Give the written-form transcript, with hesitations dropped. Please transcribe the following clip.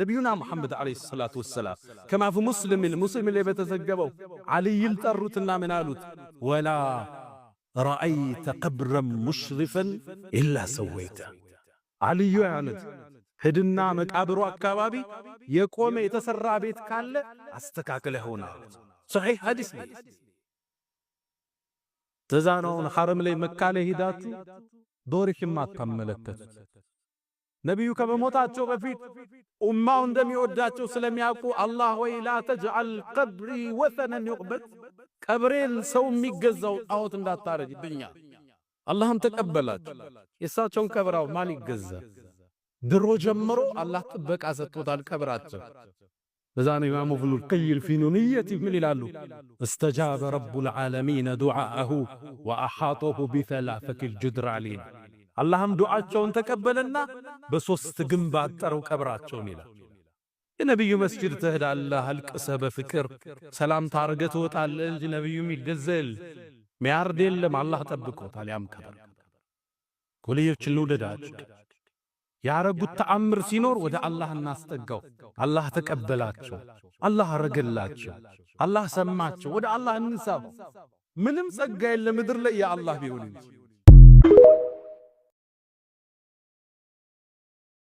نبينا محمد عليه الصلاة والسلام كما في مسلم اللي بتزجبه علي الطرتنا من قالوت ولا رأيت قبرا مشرفا إلا سويته علي يعني هدنا مقابرو አካባቢ የቆመ የተሰራ ቤት ካለ አስተካክለህ ሆነ صحيح حديث ተዛናውን ሐረም ላይ መካ ላይ ሄዳችሁ ዶርሽም አትመለከቱ ነብዩ ከመሞታቸው በፊት ኡማው እንደሚወዳቸው ስለሚያውቁ አላህ ወይ ላ ተጅዐል ቀብሪ ወሰነን ይዕበድ ቀብሬን ሰው የሚገዛው ጣዖት እንዳታረጅብኛ አላህም ተቀበላቸው የሳቸውን ቀብራው ማን ይገዛ ድሮ ጀምሮ አላህ ጥበቃ ሰጥቶታል ቀብራቸው በዛኔ ኢማሙ ኢብኑ القيم في نونيته ምን ይላሉ استجاب رب العالمين دعاءه واحاطه بثلاثه الجدر علينا አላህም ዱዓቸውን ተቀበለና በሶስት ግንብ አጠረው ቀብራቸውን ይላል የነብዩ መስጂድ ተህዳለህ አልቅሰህ በፍቅር ሰላም ታርገህ ትወጣለህ እንጂ ነብዩ ይገዘል ሚያርድ የለም አላህ ጠብቆታል ያም ቀብር ኮሌዮችን ልውደዳችሁ ያረጉት ተአምር ሲኖር ወደ አላህ እናስጠጋው አላህ ተቀበላቸው አላህ አረገላቸው አላህ ሰማቸው ወደ አላህ እንሳብ ምንም ጸጋ የለም ምድር ላይ ያ አላህ ቢሆን እንጂ